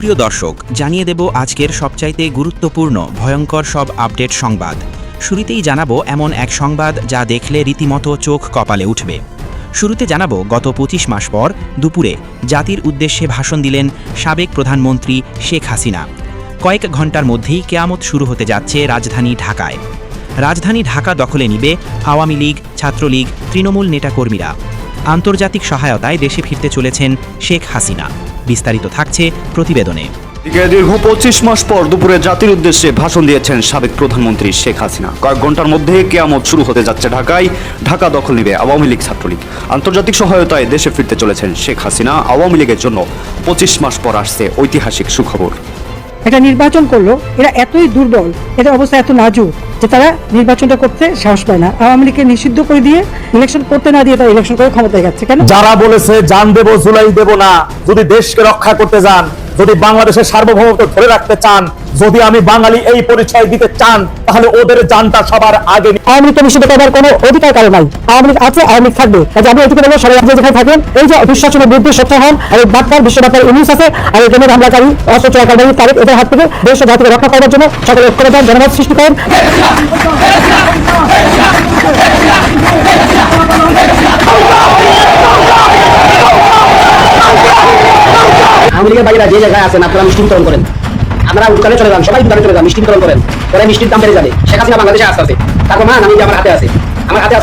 প্রিয় দর্শক, জানিয়ে দেব আজকের সবচাইতে গুরুত্বপূর্ণ ভয়ঙ্কর সব আপডেট সংবাদ। শুরুতেই জানাবো এমন এক সংবাদ যা দেখলে রীতিমতো চোখ কপালে উঠবে। শুরুতে জানাবো গত ২৫ মাস পর দুপুরে জাতির উদ্দেশ্যে ভাষণ দিলেন সাবেক প্রধানমন্ত্রী শেখ হাসিনা। কয়েক ঘন্টার মধ্যেই কেয়ামত শুরু হতে যাচ্ছে রাজধানী ঢাকায়। রাজধানী ঢাকা দখলে নিবে আওয়ামী লীগ, ছাত্রলীগ, তৃণমূল নেতাকর্মীরা। আন্তর্জাতিক সহায়তায় দেশে ফিরতে চলেছেন শেখ হাসিনা। বিস্তারিত থাকছে প্রতিবেদনে। দীর্ঘ ২৫ মাস পর দুপুরে জাতির উদ্দেশ্যে ভাষণ দিয়েছেন সাবেক প্রধানমন্ত্রী শেখ হাসিনা। কয়েক ঘন্টার মধ্যে কেয়ামত শুরু হতে যাচ্ছে ঢাকায়। ঢাকা দখল নেবে আওয়ামী লীগ, ছাত্রলীগ। আন্তর্জাতিক সহায়তায় দেশে ফিরতে চলেছেন শেখ হাসিনা। আওয়ামী লীগের জন্য ২৫ মাস পর আসছে ঐতিহাসিক সুখবর। একটা নির্বাচন করলো, এরা এতই দুর্বল, এদের অবস্থা এত নাজুক যে তারা নির্বাচনটা করতে সাহস পায় না। আওয়ামী লীগকে নিষিদ্ধ করে দিয়ে ইলেকশন করতে না দিয়ে তারা ইলেকশন করে ক্ষমতায় গেছে। কেন? যারা বলেছে জান দেব জুলাই দেব না, যদি দেশকে রক্ষা করতে যান, যদি বাংলাদেশের সার্বভৌমত্ব ধরে রাখতে চান, যদি আমি বাঙালি এই পরিচয় দিতে চান, তাহলে ওদের জানটা সবার আগে। আওয়ামী লীগকে নিষিদ্ধ করার কোনো অধিকার কারো নাই। আওয়ামী লীগ আছে, আওয়ামী লীগ থাকবে। কাজে আমি এটুকু বলবো, সবাই যেখানে থাকেন, এই যে দুঃশাসনের বিরুদ্ধে সত্য হন। আর এই বাটপার বিশ্বব্যাপার ইউনিস আছে, আর এই জন্য হামলাকারী অস্ত্র চোরাকারী তাদের এদের হাত থেকে দেশ ও জাতিকে রক্ষা করার জন্য সকলে ঐক্য করে দেন, জনমত সৃষ্টি করেন। আওয়ামী লীগের বাইরে যে জায়গায় আছেন আপনারা মিষ্টি বিতরণ করেন, আমরা দোকানে চলে যান, সবাই দোকানে চলে যান, মিষ্টি বিতরণ করেন, পরে মিষ্টির দাম বেড়ে যাবে। শেখ হাসিনা বাংলাদেশে আসতে তারপর মান আমি যে আমার হাতে আছে,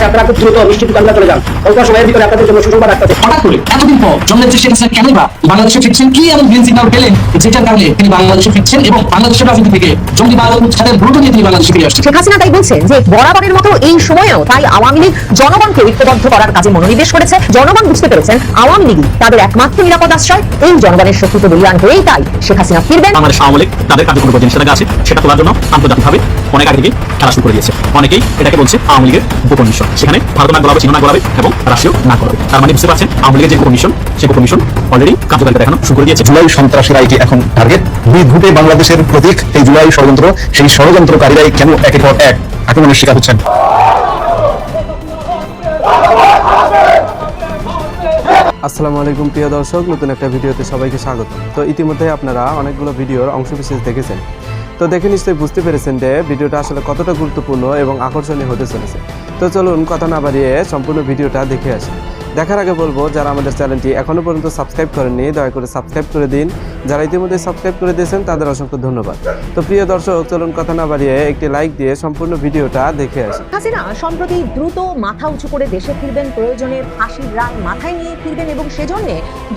আপনারা খুব দ্রুত মিষ্টি দোকানগুলো চলে যান। অল্প সময়ের ভিতরে আপনাদের জন্য সুসংবাদ আসতেছে। হঠাৎ করে এতদিন পর জন্মের শেখ হাসিনা কেন বা বাংলাদেশে ফিরছেন, কি এমন গ্রিন সিগন্যাল পেলেন যেটার কারণে তিনি বাংলাদেশে ফিরছেন এবং বাংলাদেশের রাজনীতি থেকে জঙ্গিবাদ উচ্ছেদের দ্রুত নিয়ে তিনি বাংলাদেশে ফিরে আসছেন। শেখ হাসিনা তাই বলছেন যে বরাবরের মতো এই সময়েও তাই আওয়ামী লীগ জনগণকে ঐক্যবদ্ধ করার কাজে মনোনিবেশ করেছে। জনগণ বুঝতে পেরেছেন আওয়ামী লীগই তাদের একমাত্র নিরাপদ আশ্রয়। এই জনগণের শক্তিতে বলিয়ান হয়েই তাই শেখ হাসিনা ফিরবেন। বাংলাদেশ আওয়ামী লীগ তাদের কার্যক্রম যে নিষেধাজ্ঞা আছে সেটা তোলার জন্য আন্তর্জাতিকভাবে অনেক আগে থেকে খেলা শুরু করে দিয়েছে। অনেকেই এটাকে বলছে আওয়ামী লীগের গোপন মিশন। সেখানে ভারত না গলাবে, চীন না গলাবে এবং রাশিয়াও না গলাবে। তার মানে বুঝতে পারছেন আওয়ামী লীগের যে গোপন মিশন, সেই গোপন মিশন অলরেডি কার্যকারিতা দেখানো শুরু করে দিয়েছে। জুলাই সন্ত্রাসীরা এটি এখন টার্গেট, বিভূতে বাংলাদেশের প্রতীক। এই জুলাই ষড়যন্ত্র, সেই ষড়যন্ত্রকারীরাই কেন একের পর এক আক্রমণের শিকার হচ্ছেন। আসসালামু আলাইকুম প্রিয় দর্শক, নতুন একটা ভিডিওতে সবাইকে স্বাগত। তো ইতিমধ্যে আপনারা অনেকগুলো ভিডিওর অংশবিশেষ দেখেছেন। তো দেখে নিশ্চয়ই বুঝতে পেরেছেন যে ভিডিওটা আসলে কতটা গুরুত্বপূর্ণ এবং আকর্ষণীয় হতে চলেছে। তো চলুন কথা না বাড়িয়ে সম্পূর্ণ ভিডিওটা দেখে আসি। দেখার আগে বলবো, যারা আমাদের চ্যানেলটি এখনও পর্যন্ত সাবস্ক্রাইব করেননি দয়া করে সাবস্ক্রাইব করে দিন। যারা ইতিমধ্যে সাবস্ক্রাইব করে দিয়েছেন তাদের অসংখ্য ধন্যবাদ। তো প্রিয় দর্শক, চলুন কথা না বাড়িয়ে একটি লাইক দিয়ে সম্পূর্ণ ভিডিওটা দেখে আসি। হাসিনা সম্প্রতি দ্রুত মাথা উঁচু করে দেশে ফিরবেন, প্রয়োজনে ফাঁসির রায় মাথায় নিয়ে ফিরবেন এবং সেজন্য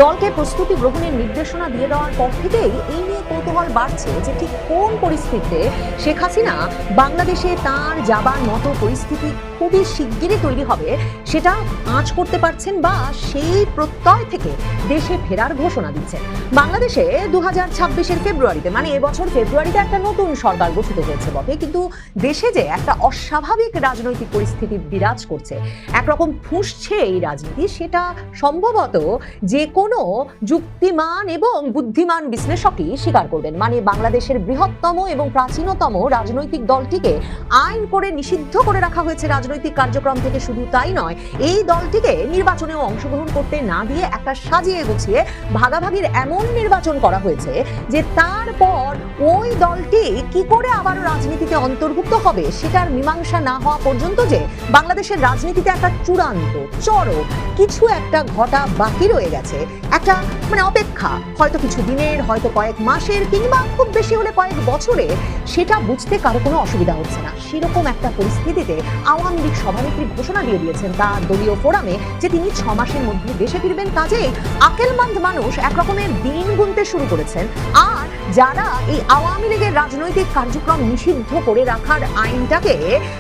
দলকে প্রস্তুতি গ্রহণের নির্দেশনা দিয়ে দেওয়ার পর থেকেই এই নিয়ে কৌতূহল বাড়ছে যে ঠিক কোন পরিস্থিতিতে শেখ হাসিনা বাংলাদেশে তার যাবার মতো পরিস্থিতি খুবই শিগগিরই তৈরি হবে সেটা আঁচ করতে পারছেন বা সেই প্রত্যয় থেকে দেশে ফেরার ঘোষণা দিচ্ছেন। বাংলাদেশে 2026-এর ফেব্রুয়ারিতে, মানে এবছর ফেব্রুয়ারিতে একটা নতুন সরকার গঠিত হয়েছে বটে, কিন্তু দেশে যে একটা অস্বাভাবিক রাজনৈতিক পরিস্থিতি বিরাজ করছে, একরকম ফুঁসছে এই রাজনীতি, সেটা সম্ভবত যে কোনো যুক্তিমান এবং বুদ্ধিমান বিশ্লেষকই স্বীকার করবেন। মানে বাংলাদেশের বৃহত্তম এবং প্রাচীনতম রাজনৈতিক দলটিকে আইন করে নিষিদ্ধ করে রাখা হয়েছে রাজনৈতিক কার্যক্রম থেকে। শুধু তাই নয়, এই দলটিকে নির্বাচনেও অংশগ্রহণ করতে না দিয়ে একটা সাজিয়ে গুছিয়ে ভাগাভাগির এমন নির্বাচন করা হয়েছে যে তারপর ওই দলটি কি করে আবার রাজনীতিতে অন্তর্ভুক্ত হবে সেটার মীমাংসা না হওয়া পর্যন্ত যে বাংলাদেশের রাজনীতিতে একটা চূড়ান্ত চরম কিছু একটা ঘটা বাকি রয়ে গেছে। একটা মানে অপেক্ষা, হয়তো কিছু দিনের, হয়তো কয়েক মাসের, কিংবা খুব বেশি হলে কয়েক বছরের, সেটা বুঝতে কারো কোনো অসুবিধা হচ্ছে না। সেরকম একটা পরিস্থিতিতে আওয়ামী লীগ সভানেত্রী ঘোষণা দিয়ে দিয়েছেন তার দলীয় ফোরামে যে তিনি 6 মাসের মধ্যে দেশে ফিরবেন। কাজে আকেলমন্দ মানুষ একরকমের দিন গুনতে শুরু করেছেন। আর যারা এই আওয়ামী লীগের রাজনৈতিক কার্যক্রম নিষিদ্ধ করে রাখার আইনটাকে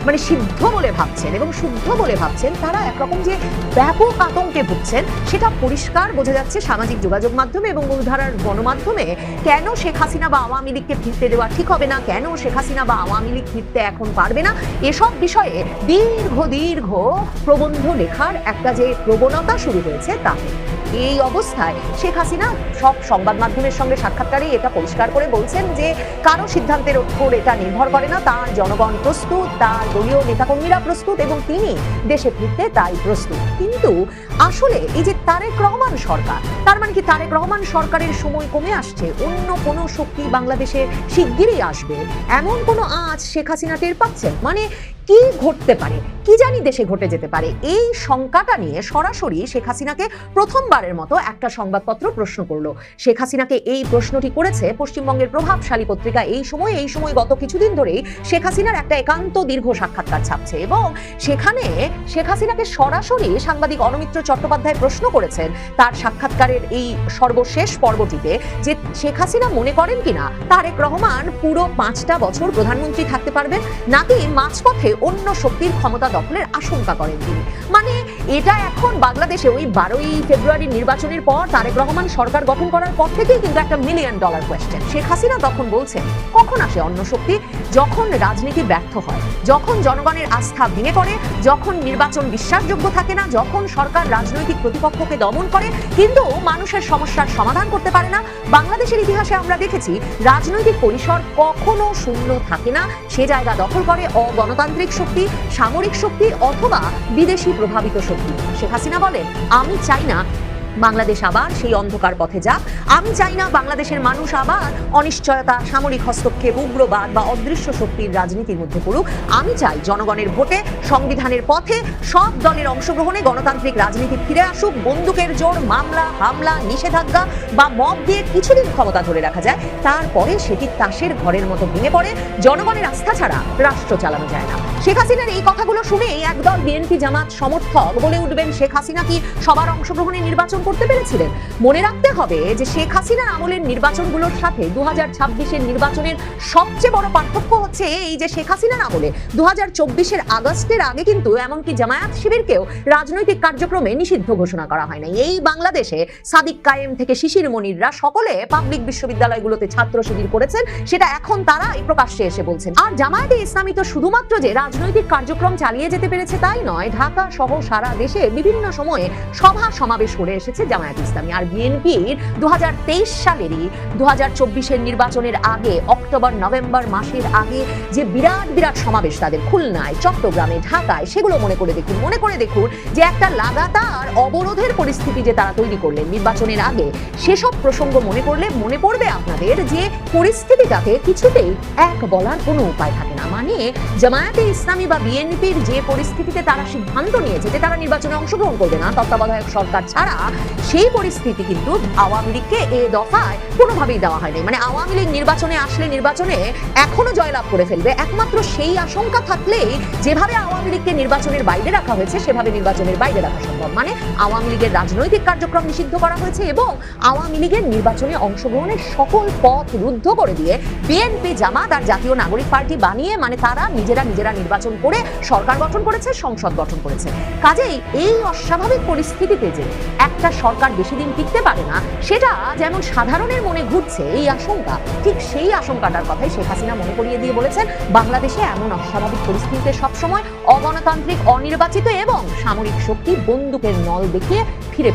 মানে সিদ্ধ বলে ভাবছেন এবং শুদ্ধ বলে ভাবছেন, তারা একরকম যে ব্যাপক আতঙ্কে ভুগছেন সেটা পরিষ্কার বোঝা যাচ্ছে সামাজিক যোগাযোগ মাধ্যমে এবং মূলধারার গণমাধ্যমে। কেন শেখ হাসিনা বা আওয়ামী লীগকে ফিরতে দেওয়া ঠিক হবে না, কেন শেখ হাসিনা বা আওয়ামী লীগ ফিরতে এখন পারবে না, এসব বিষয়ে দীর্ঘ প্রবন্ধ লেখার একটা যে প্রবণতা শুরু হয়েছে তাতে এই অবস্থায় শেখ হাসিনা সব সংবাদ মাধ্যমের সঙ্গে সাক্ষাৎকারে এটা পরিষ্কার করে বলছেন যে কারো সিদ্ধান্তের উপর এটা নির্ভর করে না, তার জনগণ প্রস্তুত, তার দলীয় নেতাকর্মীরা প্রস্তুত এবং তিনি দেশে ফিরতে তাই প্রস্তুত। কিন্তু আসলে এই যে তারেক রহমান সরকার, তার মানে কি তারেক রহমান সরকারের সময় কমে আসছে, অন্য কোনো শক্তি বাংলাদেশে শিগগিরই আসবে এমন কোনো আঁচ শেখ হাসিনা টের পাচ্ছেন? মানে কি ঘটতে পারে, কি জানি দেশে ঘটে যেতে পারে, এই শঙ্কাটা নিয়ে সরাসরি শেখ হাসিনাকে প্রথমবারের মতো একটা সংবাদপত্র প্রশ্ন করলো। শেখ হাসিনাকে এই প্রশ্নটি করেছে পশ্চিমবঙ্গের প্রভাবশালী পত্রিকা এই সময় গত কিছুদিন ধরেই শেখ হাসিনার একটা একান্ত দীর্ঘ সাক্ষাৎকার ছাপছে এবং সেখানে শেখ হাসিনাকে সরাসরি সাংবাদিক অনমিত্র চট্টোপাধ্যায় প্রশ্ন করেছেন তার সাক্ষাৎকারের এই সর্বশেষ পর্বটিতে যে শেখ হাসিনা মনে করেন কিনা তারেক রহমান পুরো 5টা বছর প্রধানমন্ত্রী থাকতে পারবেন, নাকি মাঝপথে অন্য শক্তির ক্ষমতা দখলের আশঙ্কা করেন তিনি। মানে এটা এখন বাংলাদেশে ওই 12ই ফেব্রুয়ারি নির্বাচনের পর তারেক রহমান সরকার গঠন করার পর থেকেই কিন্তু একটা $1 মিলিয়ন কোয়েশ্চেন। শেখ হাসিনা তখন বলছেন কখন আসে অন্য শক্তি? যখন রাজনীতি ব্যর্থ হয়, যখন জনগণের আস্থা ভেঙে পড়ে, যখন নির্বাচন বিশ্বাসযোগ্য থাকে না, যখন সরকার রাজনৈতিক প্রতিপক্ষকে দমন করে কিন্তু মানুষের সমস্যার সমাধান করতে পারে না। বাংলাদেশের ইতিহাসে আমরা দেখেছি রাজনৈতিক পরিসর কখনো শূন্য থাকে না, সে জায়গা দখল করে অগণতান্ত্রিক শক্তি, সামরিক শক্তি অথবা বিদেশি প্রভাবিত শক্তি। শেখ হাসিনা বলেন, আমি চাই না বাংলাদেশ আবার সেই অন্ধকার পথে যাক, আমি চাই না বাংলাদেশের মানুষ আবার অনিশ্চয়তা, সামরিক হস্তক্ষেপ, উগ্রবাদ বা অদৃশ্য শক্তির রাজনীতির মধ্যে পড়ুক। আমি চাই জনগণের ভোটে, সংবিধানের পথে, সব দলের অংশগ্রহণে গণতান্ত্রিক রাজনীতি ফিরে আসুক, বন্দুকের জোর, মামলা, হামলা, নিষেধাজ্ঞা বা মব দিয়ে কিছুদিন ক্ষমতা ধরে রাখা যায়, তারপরে সেটি তাসের ঘরের মতো ভেঙে পড়ে। জনগণের আস্থা ছাড়া রাষ্ট্র চালানো যায় না। শেখ হাসিনার এই কথাগুলো শুনেই একদল বিএনপি জামাত সমর্থক বলে উঠবেন, শেখ হাসিনা কি সবার অংশগ্রহণে নির্বাচন করতে পেরেছিলেন? মনে রাখতে হবে যে শেখ হাসিনার আমলের নির্বাচনগুলোর সাথে 2026-এর নির্বাচনের সবচেয়ে বড় পার্থক্য হচ্ছে এই যে শেখ হাসিনার আমলে 2024-এর আগস্টের আগে কিন্তু এমনকি জামায়াত শিবিরকেও রাজনৈতিক কার্যক্রমে নিষিদ্ধ ঘোষণা করা হয় না। এই বাংলাদেশে সাদিক কায়েম থেকে শিশির মনিররা সকলে পাবলিক বিশ্ববিদ্যালয়গুলোতে ছাত্র শিবির করেছেন, সেটা এখন তারা এই প্রকাশ্যে এসে বলছেন। আর জামায়াতে ইসলামী তো শুধুমাত্র যে রাজনৈতিক কার্যক্রম চালিয়ে যেতে পেরেছে তাই নয়, ঢাকা সহ সারা দেশে বিভিন্ন সময়ে সভা সমাবেশ করে এসেছে জামায়াত ইসলামী। আর বিএনপির 2023 সালেরই 2024-এর নির্বাচনের আগে অক্টোবর নভেম্বর মাসের আগে যে বিরাট সমাবেশ তাদের খুলনায়, চট্টগ্রামে, ঢাকায়, সেগুলো মনে করে দেখুন যে একটা লাগাতার অবরোধের পরিস্থিতি যে তারা তৈরি করলেন নির্বাচনের আগে, সেসব প্রসঙ্গ মনে করলে মনে পড়বে আপনাদের যে পরিস্থিতিটাতে কিছুতেই এক বলার কোনো উপায় থাকে না। মানে জামায়াতে ইসলামী বা বিএনপির যে পরিস্থিতিতে তারা সিদ্ধান্ত নিয়েছে যে তারা নির্বাচনে অংশগ্রহণ করবে না তত্ত্বাবধায়ক সরকার ছাড়া, সেই পরিস্থিতি কিন্তু আওয়ামী লীগকে এ দফায় কোনোভাবেই দেওয়া হয়নি। মানে আওয়ামী লীগ নির্বাচনে আসলে নির্বাচনে এখনো জয়লাভ করে ফেলবে, একমাত্র সেই আশঙ্কা থাকলেই যেভাবে আওয়ামী লীগকে নির্বাচনের বাইরে রাখা হয়েছে সেভাবে নির্বাচনের বাইরে রাখা সম্ভব। মানে আওয়ামী লীগের রাজনৈতিক কার্যক্রম নিষিদ্ধ করা হয়েছে এবং আওয়ামী লীগের নির্বাচনে অংশগ্রহণের সকল পথ রুদ্ধ করে দিয়ে বিএনপি, জামাত আর জাতীয় নাগরিক পার্টি বানিয়ে মানে তারা নিজেরা নির্বাচন করে সরকার গঠন করেছে, সংসদ গঠন করেছে। কাজেই এই অস্বাভাবিক পরিস্থিতিতে যে একটা সরকার বেশি দিন টিকতে পারে না, সেটা যেমন সাধারণের মনে ঘুরছে এই আশঙ্কা, ঠিক সেই আশঙ্কাটার কথাই শেখ হাসিনা মনে করিয়ে দিয়ে বলেছেন বাংলাদেশে এমন অস্বাভাবিক পরিস্থিতিতে সবসময় অগণতান্ত্রিক, অনির্বাচিত এবং সামরিক শক্তি বন্দুকের নল দেখিয়ে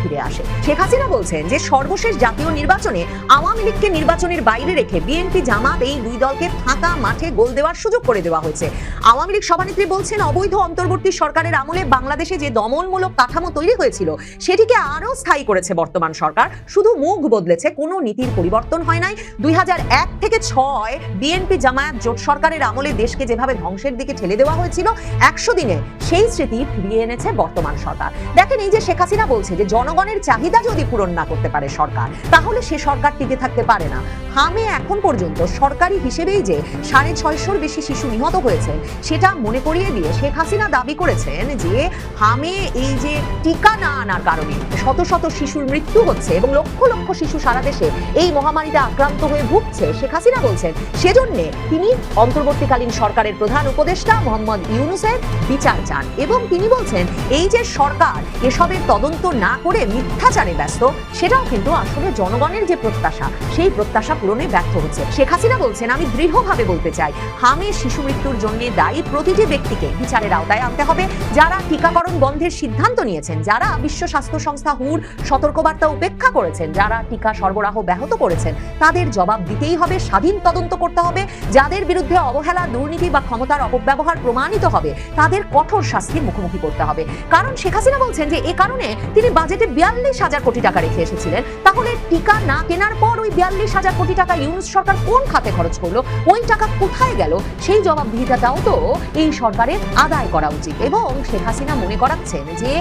ফিরে আসে। শেখ হাসিনা বলছেন যে সর্বশেষ জাতীয় নির্বাচনে আওয়ামী লীগকে নির্বাচনের বাইরে রেখে বিএনপি, জামাত এই দুই দলকে ফাঁকা মাঠে গোল দেওয়ার সুযোগ করে দেওয়া হয়েছে। আওয়ামী লীগ সভানেত্রী বলছেন অবৈধ অন্তর্বর্তী সরকারের আমলে বাংলাদেশে যে দমনমূলক কাঠামো তৈরি হয়েছিল সেটিকে আরো স্থায়ী করেছে বর্তমান সরকার, শুধু মুখ বদলেছে, কোনো নীতির পরিবর্তন হয় নাই। 2001 থেকে 6 বিএনপি জামায়াত জোট সরকারের আমলে দেশকে যেভাবে ধ্বংসের দিকে ঠেলে দেওয়া হয়েছিল 100 দিনে সেই স্মৃতি ফিরিয়ে এনেছে বর্তমান সরকার। দেখেন, এই যে শেখ হাসিনা বলছে যে জনগণের চাহিদা যদি পূরণ না করতে পারে সরকার, তাহলে সে সরকার টিকে থাকতে পারে না। হামে এখন পর্যন্ত সরকারি হিসেবেই যে 650-র বেশি শিশু নিহত হয়েছেন সেটা মনে করিয়ে দিয়ে শেখ হাসিনা দাবি করেছেন যে হামে এই যে টিকা না আনার কারণে শত শিশুর মৃত্যু হচ্ছে এবং লক্ষ শিশু সারা দেশে এই মহামারীতে আক্রান্ত হয়ে ভুগছে। শেখ হাসিনা বলছেন সেজন্য তিনি অন্তর্বর্তীকালীন সরকারের প্রধান উপদেষ্টা মোহাম্মদ ইউনূসের বিচার চান এবং তিনি বলছেন এই যে সরকার এসবের তদন্ত না করে মিথ্যাচারে ব্যস্ত, সেটাও কিন্তু আসলে জনগণের যে প্রত্যাশা সেই প্রত্যাশা পূরণে ব্যর্থ হচ্ছে। শেখ হাসিনা বলছেন, আমি দৃঢ়ভাবে বলতে চাই হামে শিশু মৃত্যুর জন্য দায়ী প্রতিটি ব্যক্তিকে বিচারের আওতায় আনতে হবে। যারা টিকাকরণ বন্ধের সিদ্ধান্ত নিয়েছেন, যারা বিশ্ব স্বাস্থ্য সংস্থা হুর সতর্কবার্তা উপেক্ষা করেছেন, যারা টিকা সরবরাহ ব্যাহত করেছেন তাদের জবাব দিতেই হবে, স্বাধীন তদন্ত করতে হবে, যাদের বিরুদ্ধে অবহেলা, দুর্নীতি বা ক্ষমতার অপব্যবহার প্রমাণিত হবে তাদের কঠোর শাস্তির মুখোমুখি করতে হবে। কারণ শেখ হাসিনা বলছেন যে এ কারণে তিনি বাজেটে 42,000 কোটি টাকা রেখে এসেছিলেন। তাহলে টিকা না কেনার পর ওই 42,000 কোটি টাকা ইউনূস সরকার কোন খাতে খরচ করলো, ওই টাকা কোথায় গেল, সেই জবাবদিহিতাটাও তো এই সরকারের আদায় করা উচিত। এবং শেখ হাসিনা মনে করাচ্ছেন যে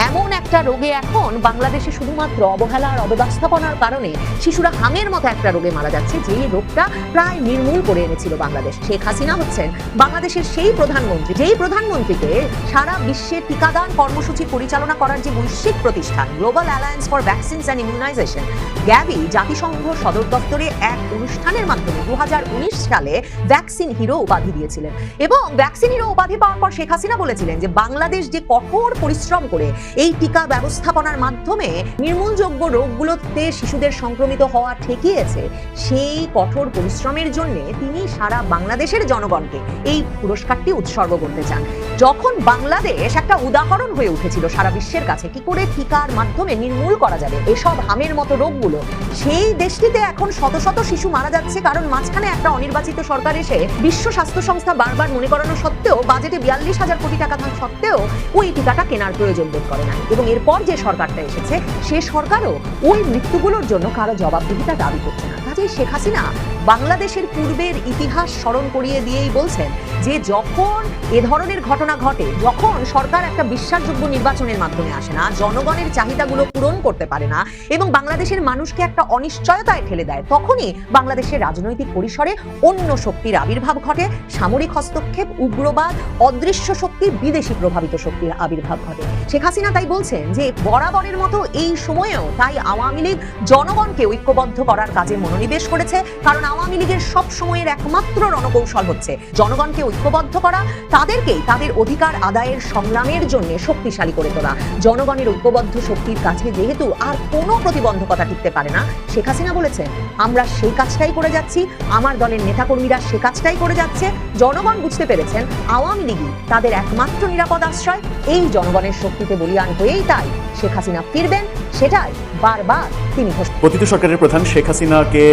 এমন একটা রোগে এখন বাংলাদেশে শুধুমাত্র অবহেলা আর অব্যবস্থাপনার কারণে শিশুরা হামের মতো একটা রোগে মারা যাচ্ছে, যেই রোগটা প্রায় নির্মূল করে এনেছিল বাংলাদেশ। শেখ হাসিনা হচ্ছেন বাংলাদেশের সেই প্রধানমন্ত্রী, যেই প্রধানমন্ত্রীকে সারা বিশ্বে টিকাদান কর্মসূচি পরিচালনা করার যে বৈশ্বিক প্রতিষ্ঠান global alliance for vaccines and immunisation Gavi জাতিসংঘ সদর দপ্তরে এক অনুষ্ঠানের মাধ্যমে 2019 সালে ভ্যাকসিন হিরো উপাধি দিয়েছিলেন। এবং ভ্যাকসিন হিরো উপাধি পাওয়ার পর শেখ হাসিনা বলেছিলেন যে বাংলাদেশ যে কঠোর পরিশ্রম করে এই টিকা ব্যবস্থাপনার মাধ্যমে নির্মূলযোগ্য রোগগুলোতে শিশুদের সংক্রমিত হওয়া ঠেকিয়েছে, সেই কঠোর পরিশ্রমের জন্য তিনি সারা বাংলাদেশের জনগণকে এই পুরস্কারটি উৎসর্গ করতে চান। যখন বাংলাদেশ একটা উদাহরণ হয়ে উঠেছিল সারা বিশ্বের কাছে কি করে টিকার মাধ্যমে নির্মূল করা যাবে এসব হামের মতো রোগগুলো, সেই দেশটিতে এখন শত শত শিশু মারা যাচ্ছে কারণ মাঝখানে একটা অনির্বাচিত সরকার এসে বিশ্ব স্বাস্থ্য সংস্থা বারবার মনে করানো সত্ত্বেও, বাজেটে 42,000 কোটি টাকা থাকা সত্ত্বেও ওই টিকাটা কেনার প্রয়োজন বোধ করে না। এবং এরপর যে সরকারটা এসেছে সে সরকারও ওই মৃত্যুগুলোর জন্য কারো জবাবদিহিতা দাবি করছে না। কাজেই শেখ হাসিনা বাংলাদেশের পূর্বের ইতিহাস স্মরণ করিয়ে দিয়েই বলছেন যে যখন এ ধরনের ঘটনা ঘটে, যখন সরকার একটা বিশ্বাসযোগ্য নির্বাচনের মাধ্যমে আসে না, জনগণের চাহিদাগুলো পূরণ করতে পারে না এবং বাংলাদেশের মানুষকে একটা অনিশ্চয়তায় ঠেলে দেয়, তখনই বাংলাদেশের রাজনৈতিক পরিসরে অন্য শক্তির আবির্ভাব ঘটে, সামরিক হস্তক্ষেপ, উগ্রবাদ, অদৃশ্য শক্তি, বিদেশি প্রভাবিত শক্তির আবির্ভাব ঘটে। শেখ হাসিনা তাই বলছেন যে বরাবরের মতো এই সময়েও তাই আওয়ামী লীগ জনগণকে ঐক্যবদ্ধ করার কাজে মনোনিবেশ করেছে, কারণ আওয়ামী লীগের সব সময়ের একমাত্র রণকৌশল হচ্ছে জনগণকে ঐক্যবদ্ধ করা, তাদেরকেই তাদের অধিকার আদায়ের সংগ্রামের জন্য শক্তিশালী করে তোলা। জনগণের ঐক্যবদ্ধ শক্তির কাছে যেহেতু আর কোনো প্রতিবন্ধকতা টিকতে পারে না, শেখ হাসিনা বলেছেন আমরা সেই কাজটাই করে যাচ্ছি, আমার দলের নেতাকর্মীরা সে কাজটাই করে যাচ্ছে। জনগণ বুঝতে পেরেছেন আওয়ামী লীগই তাদের একমাত্র নিরাপদ আশ্রয়, এই জনগণের শক্তিতে বলিয়ান হয়েই তাই শেখ হাসিনা ফিরবেন, সেটাই বারবার তিনি পতিত সরকারের প্রধান শেখ হাসিনাকে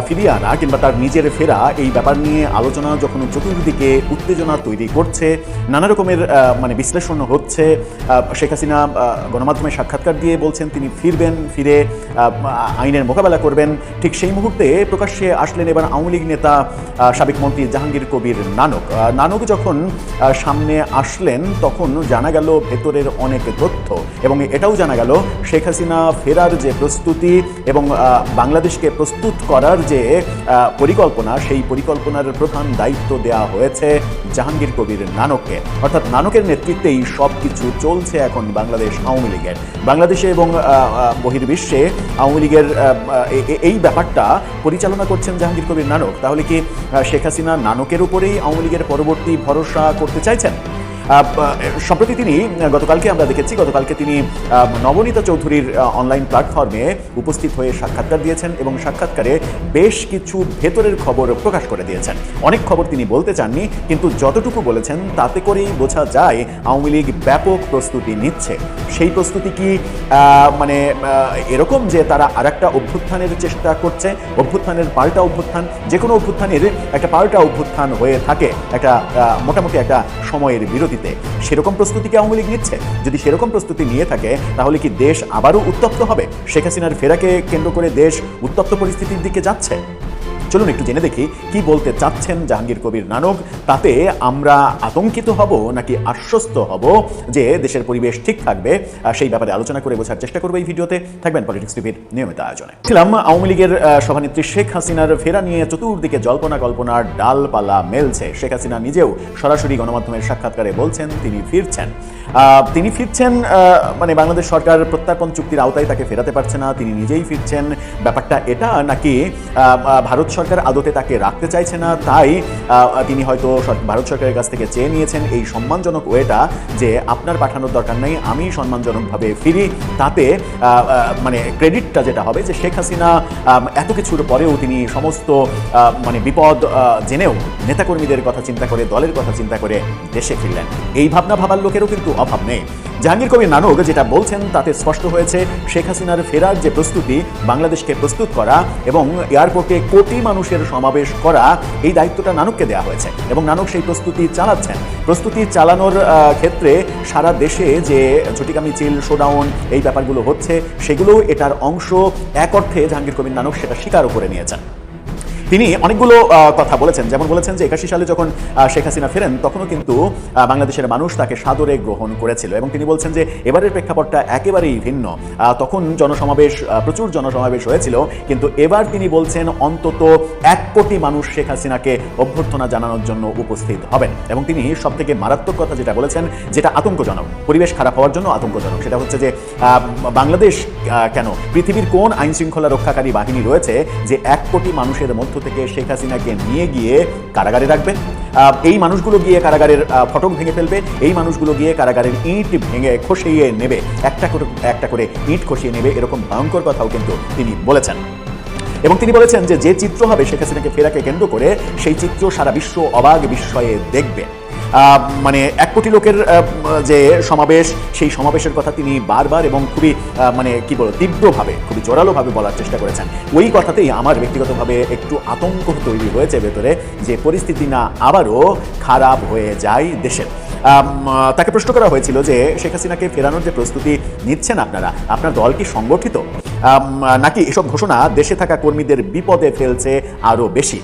ফিরিয়ে আনা কিংবা তার নিজের ফেরা, এই ব্যাপার নিয়ে আলোচনা যখন চতুর্দিকে উত্তেজনা তৈরি করছে, নানা রকমের বিশ্লেষণ হচ্ছে। শেখ হাসিনা গণমাধ্যমে সাক্ষাৎকার দিয়ে বলছেন তিনি ফিরবেন, ফিরে আইনের মোকাবেলা করবেন। ঠিক সেই মুহূর্তে প্রকাশ্যে আসলেন এবার আওয়ামী লীগ নেতা সাবেক মন্ত্রী জাহাঙ্গীর কবির নানক। নানক যখন সামনে আসলেন তখন জানা গেল ভেতরের অনেক তথ্য এবং এটাও জানা গেল শেখ হাসিনা ফেরার যে প্রস্তুতি এবং বাংলাদেশকে প্রস্তুত করার যে পরিকল্পনা, সেই পরিকল্পনার প্রধান দায়িত্ব দেওয়া হয়েছে জাহাঙ্গীর কবির নানককে। অর্থাৎ নানকের নেতৃত্বেই সব কিছু চলছে এখন বাংলাদেশ আওয়ামী লীগের। বাংলাদেশে এবং বহির্বিশ্বে আওয়ামী লীগের এই ব্যাপারটা পরিচালনা করছেন জাহাঙ্গীর কবির নানক। তাহলে কি শেখ হাসিনা নানকের উপরেই আওয়ামী লীগের পরবর্তী ভরসা করতে চাইছেন? সম্প্রতি তিনি গতকালকে তিনি নবনীতা চৌধুরীর অনলাইন প্ল্যাটফর্মে উপস্থিত হয়ে সাক্ষাৎকার দিয়েছেন এবং সাক্ষাৎকারে বেশ কিছু ভেতরের খবর প্রকাশ করে দিয়েছেন। অনেক খবর তিনি বলতে চাননি, কিন্তু যতটুকু বলেছেন তাতে করেই বোঝা যায় আওয়ামী লীগ ব্যাপক প্রস্তুতি নিচ্ছে। সেই প্রস্তুতি কি এরকম যে তারা আরেকটা অভ্যুত্থানের চেষ্টা করছে, অভ্যুত্থানের পাল্টা অভ্যুত্থান, যে কোনো অভ্যুত্থানের একটা পাল্টা অভ্যুত্থান হয়ে থাকে একটা মোটামুটি একটা সময়ের বিরতিতে, সেরকম প্রস্তুতি কি আওয়ামী লীগ নিচ্ছে? যদি সেরকম প্রস্তুতি নিয়ে থাকে তাহলে কি দেশ আবারও উত্তপ্ত হবে? শেখ হাসিনার ফেরাকে কেন্দ্র করে দেশ উত্তপ্ত পরিস্থিতির দিকে যাচ্ছে। চলুন একটু জেনে দেখি কি বলতে চাচ্ছেন জাহাঙ্গীর কবির নানক। তাতে আমরা আতঙ্কিত হব নাকি আশ্বস্ত হব যে দেশের পরিবেশ ঠিক থাকবে, সেই ব্যাপারে আলোচনা করে বোঝার চেষ্টা করবো এই ভিডিওতে। থাকবেন পলিটিক্স টিভির নিয়মিত আয়োজনে। ছিলাম আওয়ামী লীগের সভানেত্রী শেখ হাসিনার ফেরা নিয়ে চতুর্দিকে জল্পনা কল্পনার ডালপালা মেলছে। শেখ হাসিনা নিজেও সরাসরি গণমাধ্যমের সাক্ষাৎকারে বলছেন তিনি ফিরছেন। বাংলাদেশ সরকার প্রত্যর্পণ চুক্তির আওতায় তাকে ফেরাতে পারছে না, তিনি নিজেই ফিরছেন। ব্যাপারটা এটা নাকি ভারত সরকার আদতে তাকে রাখতে চাইছে না, তাই তিনি হয়তো ভারত সরকারের কাছ থেকে চেয়ে নিয়েছেন এই সম্মানজনক ওয়েটা যে আপনার পাঠানোর দরকার নেই, আমি সম্মানজনকভাবে ফিরি। তাতে ক্রেডিটটা যেটা হবে যে শেখ হাসিনা এত কিছুর পরেও তিনি সমস্ত বিপদ জেনেও নেতাকর্মীদের কথা চিন্তা করে, দলের কথা চিন্তা করে দেশে ফিরলেন। এই ভাবনা ভাবার লোকেরও কিন্তু অভাব নেই। জাহাঙ্গীর কবির নানক যেটা বলছেন তাতে স্পষ্ট হয়েছে শেখ হাসিনার ফেরার যে প্রস্তুতি, বাংলাদেশকে প্রস্তুত করা এবং এয়ারপোর্টে কোটি মানুষের সমাবেশ করা, এই দায়িত্বটা নানককে দেওয়া হয়েছে এবং নানক সেই প্রস্তুতি চালাচ্ছেন। প্রস্তুতি চালানোর ক্ষেত্রে সারা দেশে যে ঝটিকা মিছিল, শোডাউন, এই ব্যাপারগুলো হচ্ছে, সেগুলো এটার অংশ। এক অর্থে জাহাঙ্গীর কবির নানক সেটা স্বীকারও করে নিয়েছেন। তিনি অনেকগুলো কথা বলেছেন, যেমন বলেছেন যে 81 সালে যখন শেখ হাসিনা ফেরেন তখনও কিন্তু বাংলাদেশের মানুষ তাকে সাদরে গ্রহণ করেছিল এবং তিনি বলছেন যে এবারের প্রেক্ষাপটটা একেবারেই ভিন্ন। তখন জনসমাবেশ, প্রচুর জনসমাবেশ হয়েছিল, কিন্তু এবার তিনি বলছেন অন্তত 1 কোটি মানুষ শেখ হাসিনাকে অভ্যর্থনা জানানোর জন্য উপস্থিত হবেন। এবং তিনি সবথেকে মারাত্মক কথা যেটা বলেছেন, যেটা আতঙ্কজনক, পরিবেশ খারাপ হওয়ার জন্য আতঙ্কজনক, সেটা হচ্ছে যে বাংলাদেশ কেন, পৃথিবীর কোন আইন শৃঙ্খলা রক্ষাকারী বাহিনী রয়েছে যে 1 কোটি মানুষের মধ্য থেকে শেখ হাসিনাকে নিয়ে গিয়ে কারাগারে রাখবে? এই মানুষগুলো গিয়ে কারাগারের ফটক ভেঙে ফেলবে, এই মানুষগুলো গিয়ে কারাগারের ইট ভেঙে খসিয়ে নেবে, একটা করে ইট খসিয়ে নেবে, এরকম ভয়ঙ্কর কথাও কিন্তু তিনি বলেছেন। এবং তিনি বলেছেন যে যে চিত্র হবে শেখ হাসিনাকে ফেরাকে কেন্দ্র করে, সেই চিত্র সারা বিশ্ব অবাক বিস্ময়ে দেখবে। মানে 1 কোটি লোকের যে সমাবেশ, সেই সমাবেশের কথা তিনি বারবার এবং খুবই মানে কি বলবো, তীব্রভাবে, খুবই জোরালোভাবে বলার চেষ্টা করেছেন। ওই কথাতেই আমার ব্যক্তিগতভাবে একটু আতঙ্ক তৈরি হয়েছে ভেতরে, যে পরিস্থিতি না আবারও খারাপ হয়ে যায় দেশের। তাকে প্রশ্ন করা হয়েছিল যে শেখ হাসিনাকে ফেরানোর যে প্রস্তুতি নিচ্ছেন আপনার দল কি সংগঠিত, নাকি এসব ঘোষণা দেশে থাকা কর্মীদের বিপদে ফেলছে আরও বেশি?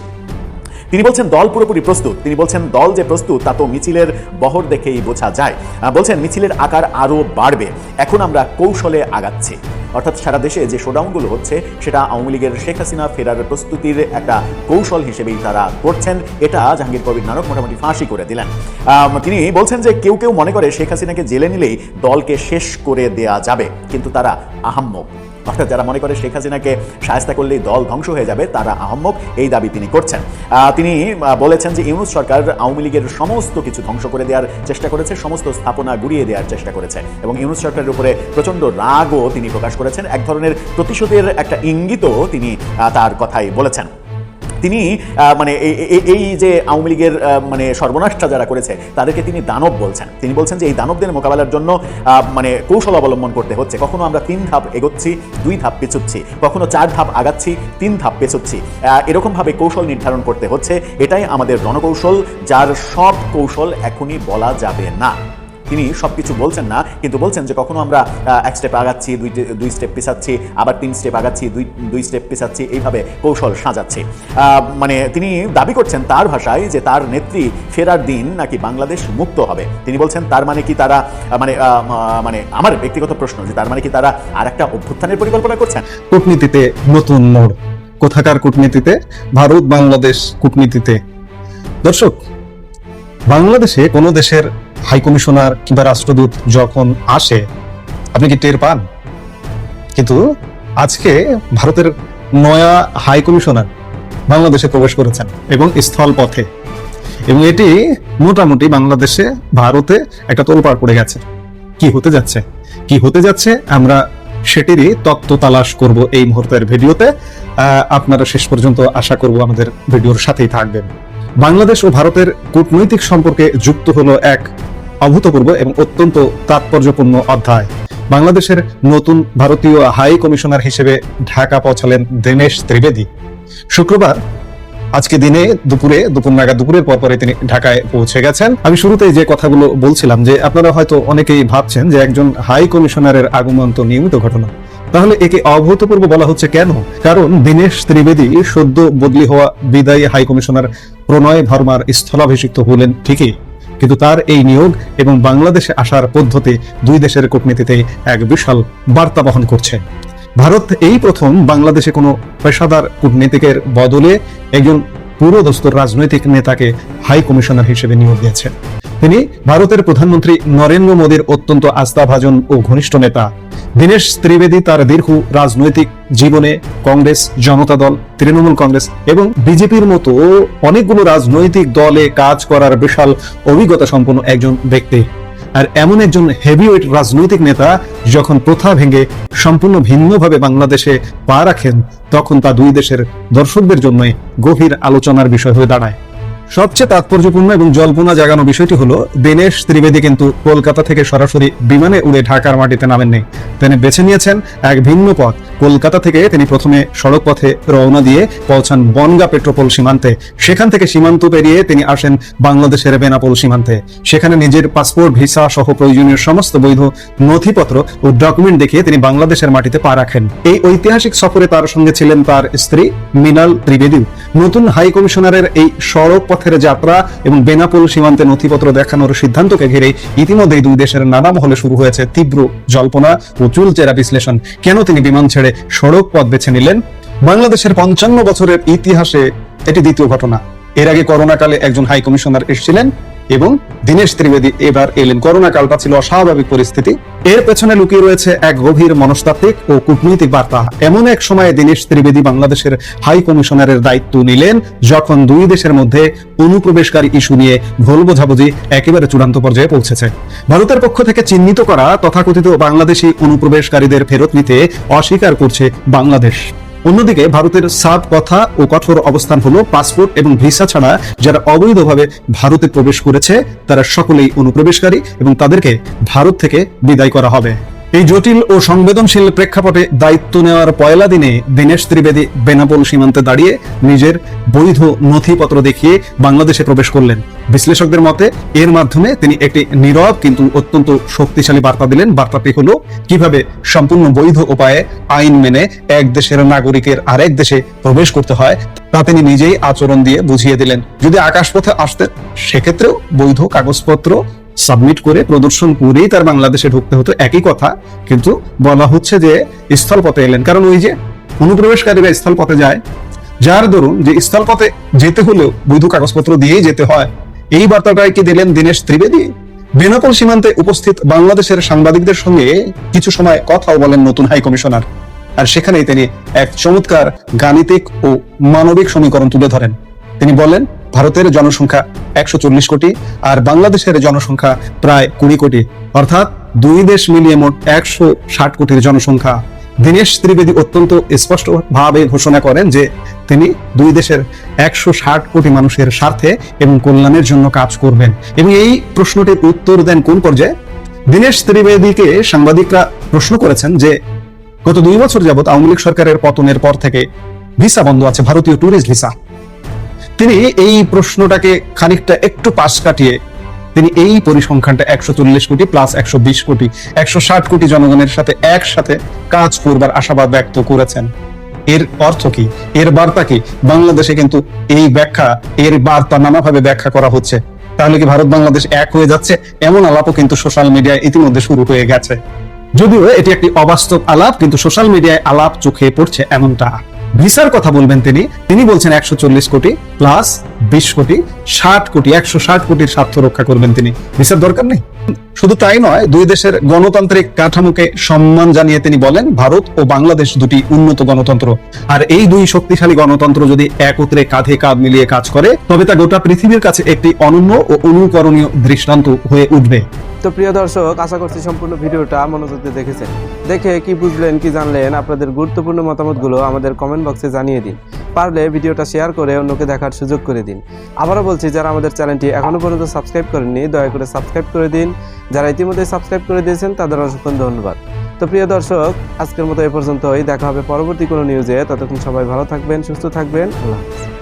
তিনি বলছেন দল পুরোপুরি প্রস্তুত। তিনি বলছেন দল যে প্রস্তুত তা তো মিছিলের বহর দেখেই বোঝা যায়। বলছেন মিছিলের আকার আরও বাড়বে, এখন আমরা কৌশলে আগাচ্ছি। অর্থাৎ সারা দেশে যে শোডাউনগুলো হচ্ছে সেটা আওয়ামী লীগের শেখ হাসিনা ফেরার প্রস্তুতির একটা কৌশল হিসেবেই তারা করছেন। এটা জাহাঙ্গীর কবির নানক মোটামুটি ফাঁসি করে দিলেন। তিনি বলছেন যে কেউ কেউ মনে করে শেখ হাসিনাকে জেলে নিলেই দলকে শেষ করে দেয়া যাবে, কিন্তু তারা আহাম্মক। অর্থাৎ যারা মনে করে শেখ হাসিনাকে শায়েস্তা করলেই দল ধ্বংস হয়ে যাবে, তারা আহাম্মক, এই দাবি তিনি করছেন। তিনি বলেছেন যে ইউনূস সরকার আওয়ামী লীগের সমস্ত কিছু ধ্বংস করে দেওয়ার চেষ্টা করেছে, সমস্ত স্থাপনা গুড়িয়ে দেওয়ার চেষ্টা করেছে এবং ইউনূস সরকারের উপরে প্রচণ্ড রাগও তিনি প্রকাশ করেছেন। এক ধরনের প্রতিশোধের একটা ইঙ্গিতও তিনি তার কথাই বলেছেন। তিনি মানে এই যে আওয়ামী লীগের মানে সর্বনাশটা যারা করেছে তাদেরকে তিনি দানব বলছেন। তিনি বলছেন যে এই দানবদের মোকাবেলার জন্য মানে কৌশল অবলম্বন করতে হচ্ছে। কখনো আমরা 3 ধাপ এগোচ্ছি, 2 ধাপ পেছুচ্ছি, কখনো 4 ধাপ আগাচ্ছি, 3 ধাপ পেছুচ্ছি, এরকমভাবে কৌশল নির্ধারণ করতে হচ্ছে। এটাই আমাদের রণকৌশল, যার সব কৌশল এখনই বলা যাবে না। তিনি সবকিছু বলছেন না, কিন্তু বলছেন যে কখনো আমরা 1 স্টেপ আগাচ্ছি, 2 স্টেপ পিছাচ্ছি, আবার 3 স্টেপ আগাচ্ছি, 2 স্টেপ পিছাচ্ছি, এইভাবে কৌশল সাজাচ্ছি। মানে তিনি দাবি করছেন তার ভাষায় যে তার নেত্রী ফেরার দিন নাকি বাংলাদেশ মুক্ত হবে। তিনি বলছেন তার মানে কি তারা মানে আমার ব্যক্তিগত প্রশ্ন যে তার মানে কি তারা আর একটা অভ্যুত্থানের পরিকল্পনা করছেন? কূটনীতিতে নতুন মোড়, কোথাকার কূটনীতিতে? ভারত বাংলাদেশ কূটনীতিতে। দর্শক, বাংলাদেশে কোনো দেশের হাই কমিশনার কিংবা রাষ্ট্রদূত যখন আসে আপনি কি টের পান? কিন্তু আজকে ভারতের নয়া হাই কমিশনার বাংলাদেশে প্রবেশ করেছেন এবং স্থল পথে, এবং এটি মোটামুটি বাংলাদেশে ভারতে একটা তোলপাড় পড়ে গেছে। কি হতে যাচ্ছে আমরা সেটিরই তত্ত্ব তালাশ করব এই মুহূর্তের ভিডিওতে। আপনারা শেষ পর্যন্ত আশা করব আমাদের ভিডিওর সাথেই থাকবেন। বাংলাদেশ ও ভারতের কূটনৈতিক সম্পর্কে যুক্ত হলো এক অভূতপূর্ব এবং অত্যন্ত তাৎপর্যপূর্ণ অধ্যায়। বাংলাদেশের নতুন ভারতীয় হাই কমিশনার হিসেবে ঢাকা পৌঁছালেন দীনেশ ত্রিবেদী। শুক্রবার আজকে দিনে দুপুরের পরপরে তিনি ঢাকায় পৌঁছে গেছেন। আমি শুরুতেই যে কথাগুলো বলছিলাম যে আপনারা হয়তো অনেকেই ভাবছেন যে একজন হাই কমিশনারের আগমন তো নিয়মিত ঘটনা, তাহলে একে অভূতপূর্ব বলা হচ্ছে কেন? কারণ দীনেশ ত্রিবেদী সদ্য বদলি হওয়া বিদায়ী হাই কমিশনার প্রণয় ভার্মার স্থলাভিষিক্ত হলেন ঠিকই, কিন্তু তার এই নিয়োগ এবং বাংলাদেশে আসার পদ্ধতি 2 দেশের কূটনীতিতে এক বিশাল বার্তা বহন করছে। ভারত এই প্রথম বাংলাদেশে কোনো পেশাদার কূটনীতিকের বদলে একজন পুরোদস্তুর রাজনৈতিক নেতাকে হাই কমিশনার হিসেবে নিয়োগ দিয়েছে। তিনি ভারতের প্রধানমন্ত্রী নরেন্দ্র মোদীর অত্যন্ত আস্থাভাজন ও ঘনিষ্ঠ নেতা। দীনেশ ত্রিবেদী তার দীর্ঘ রাজনৈতিক জীবনে কংগ্রেস, জনতা দল, তৃণমূল কংগ্রেস এবং বিজেপির মতো অনেকগুলো রাজনৈতিক দলে কাজ করার বিশাল অভিজ্ঞতা সম্পন্ন একজন ব্যক্তি। আর এমন একজন হেভিওয়েট রাজনৈতিক নেতা যখন প্রথা ভেঙে সম্পূর্ণ ভিন্নভাবে বাংলাদেশে পা রাখেন, তখন তা 2 দেশের দর্শকদের জন্য গভীর আলোচনার বিষয় হয়ে দাঁড়ায়। সবচেয়ে তাৎপর্যপূর্ণ এবং জল্পনা জাগানো বিষয়টি হলো দীনেশ ত্রিবেদী কিন্তু কলকাতা থেকে সরাসরি বিমানে উড়ে ঢাকার মাটিতে নামেননি। তিনি বেছে নিয়েছেন এক ভিন্ন পথ। কলকাতা থেকে তিনি প্রথমে সড়ক পথে রওনা দিয়ে পৌঁছান বনগাঁ পেট্রোপোল সীমান্তে। সেখান থেকে সীমান্ত পেরিয়ে তিনি আসেন বাংলাদেশের বেনাপোল সীমান্তে। সেখানে নিজের পাসপোর্ট, ভিসা সহ প্রয়োজনীয় সমস্ত বৈধ নথিপত্র ও ডকুমেন্ট দেখিয়ে তিনি বাংলাদেশের মাটিতে পা রাখেন। এই ঐতিহাসিক সফরে তার সঙ্গে ছিলেন তার স্ত্রী মৃণাল ত্রিবেদী। নতুন হাই কমিশনারের এই সড়ক পথের যাত্রা এবং বেনাপোল সীমান্তে নথিপত্র দেখানোর সিদ্ধান্তকে ঘিরে ইতিমধ্যেই দুই দেশের নানা মহলে শুরু হয়েছে তীব্র জল্পনা ও চুলচেরা বিশ্লেষণ। কেন তিনি বিমান ছেড়ে সড়ক পথ বেছে নিলেন? বাংলাদেশের 55 বছরের ইতিহাসে এটি দ্বিতীয় ঘটনা। এর আগে করোনাকালে একজন হাই কমিশনার এসেছিলেন এবং দীনেশ ত্রিবেদী এবার এলেন। করোনা কালটা ছিল অস্বাভাবিক পরিস্থিতি। এর পেছনে লুকিয়ে রয়েছে এক গভীর মনস্তাত্ত্বিক ও কূটনৈতিক বার্তা। এমন এক সময়ে দীনেশ ত্রিবেদী বাংলাদেশের হাই কমিশনারের দায়িত্ব নিলেন যখন দুই দেশের মধ্যে অনুপ্রবেশকারী ইস্যু নিয়ে ভুল বোঝাবুঝি একেবারে চূড়ান্ত পর্যায়ে পৌঁছেছে। ভারতের পক্ষ থেকে চিহ্নিত করা তথাকথিত বাংলাদেশি অনুপ্রবেশকারীদের ফেরত নিতে অস্বীকার করছে বাংলাদেশ। অন্যদিকে ভারতের সাফ কথা ও কঠোর অবস্থান হলো পাসপোর্ট এবং ভিসা ছাড়া যারা অবৈধভাবে ভারতে প্রবেশ করেছে তারা সকলেই অনুপ্রবেশকারী এবং তাদেরকে ভারত থেকে বিদায় করা হবে। এই জটিল ও সংবেদনশীল প্রেক্ষাপটে দায়িত্ব নেওয়ার পয়লা দিনে দীনেশ ত্রিবেদী বেনাপোল সীমান্তে দাঁড়িয়ে নিজের বৈধ নথিপত্র দেখিয়ে বাংলাদেশে প্রবেশ করলেন। বিশ্লেষকদের মতে এর মাধ্যমে তিনি একটি নীরব কিন্তু অত্যন্ত শক্তিশালী বার্তা দিলেন। বার্তাটি হলো কিভাবে সম্পূর্ণ বৈধ উপায়ে আইন মেনে এক দেশের নাগরিকের আরেক দেশে প্রবেশ করতে হয় তা তিনি নিজেই আচরণ দিয়ে বুঝিয়ে দিলেন। যদি আকাশপথে আসতেন সেক্ষেত্রেও বৈধ কাগজপত্র সাবমিট করে প্রদর্শন করেই তার বাংলাদেশে ঢুকতে হতো, একই কথা। কিন্তু বলা হচ্ছে যে স্থলপথে এলেন, কারণ ওই যে অনুপ্রবেশকারীরা স্থলপথে যায়, যার দরুন যে স্থলপথে যেতে হলেও বৈধ কাগজপত্র দিয়েই যেতে হয়। এই বার্তাটাই কি দিলেন দীনেশ ত্রিবেদী? বেনাপোল সীমান্তে উপস্থিত বাংলাদেশের সাংবাদিকদের সঙ্গে কিছু সময় কথাও বলেন নতুন হাই কমিশনার। আর সেখানেই তিনি এক চমৎকার গাণিতিক ও মানবিক সমীকরণ তুলে ধরেন। তিনি বলেন ভারতের জনসংখ্যা 140 কোটি আর বাংলাদেশের জনসংখ্যা প্রায় 20 কোটি, অর্থাৎ দুই দেশ মিলিয়ে মোট 160 কোটির জনসংখ্যা। দীনেশ ত্রিবেদী অত্যন্ত স্পষ্টভাবে ঘোষণা করেন যে তিনি দুই দেশের 160 কোটি মানুষের স্বার্থে এবং কল্যাণের জন্য কাজ করবেন। এবং এই প্রশ্নটির উত্তর দেন কোন পর্যায়ে? দীনেশ ত্রিবেদীকে সাংবাদিকরা প্রশ্ন করেছেন যে গত 2 বছর যাবৎ আওয়ামী লীগ সরকারের পতনের পর থেকে ভিসা বন্ধ আছে, ভারতীয় ট্যুরিস্ট ভিসা। তিনি এই প্রশ্নটাকে খানিকটা একটু পাশ কাটিয়ে তিনি এই পরিসংখ্যানটা 140 কোটি প্লাস 120 কোটি 160 কোটি জনগণের সাথে একসাথে কাজ করবার আশাবাদ ব্যক্ত করেছেন। এর অর্থ কি? এর বার্তা কি? বাংলাদেশে কিন্তু এই ব্যাখ্যা, এর বার্তা নানাভাবে ব্যাখ্যা করা হচ্ছে। তাহলে কি ভারত বাংলাদেশ এক হয়ে যাচ্ছে? এমন আলাপও কিন্তু সোশ্যাল মিডিয়ায় ইতিমধ্যে শুরু হয়ে গেছে। যদিও এটি একটি অবাস্তব আলাপ, কিন্তু সোশ্যাল মিডিয়ায় আলাপ চোখে পড়ছে এমনটা। ভিসার কথা বলবেন তিনি বলছেন 140 কোটি প্লাস 20 কোটি 60 কোটি 160 কোটির স্বার্থ রক্ষা করবেন তিনি। ভিসার দরকার নেই। শুধু তাই নয়, দুই দেশের গণতান্ত্রিক কাঠামোকে সম্মান জানিয়ে তিনি বলেন ভারত ও বাংলাদেশ দুটি উন্নত গণতন্ত্র, আর এই দুই শক্তিশালী গণতন্ত্র যদি একত্রে কাঁধে কাঁধ মিলিয়ে কাজ করে তবে তা গোটা পৃথিবীর কাছে একটি অনন্য ও অনুকরণীয় দৃষ্টান্ত হয়ে উঠবে। তো প্রিয় দর্শক, আশা করছি সম্পূর্ণ ভিডিওটা মনোযোগ দিয়ে দেখেছেন। দেখে কি বুঝলেন, কি জানলেন, আপনাদের গুরুত্বপূর্ণ মতামতগুলো আমাদের কমেন্ট বক্সে জানিয়ে দিন। পারলে ভিডিওটা শেয়ার করে অন্যকে দেখার সুযোগ করে দিন। আবারও বলছি, যারা আমাদের চ্যানেলটি এখনো পর্যন্ত সাবস্ক্রাইব করেননি দয়া করে সাবস্ক্রাইব করে দিন। যারা ইতিমধ্যে সাবস্ক্রাইব করে দিয়েছেন তাদের অসংখ্য ধন্যবাদ। তো প্রিয় দর্শক, আজকের মতো এ পর্যন্তই। দেখা হবে পরবর্তী কোনো নিউজে। ততক্ষণ সবাই ভালো থাকবেন, সুস্থ থাকবেন। আল্লাহ হাফেজ।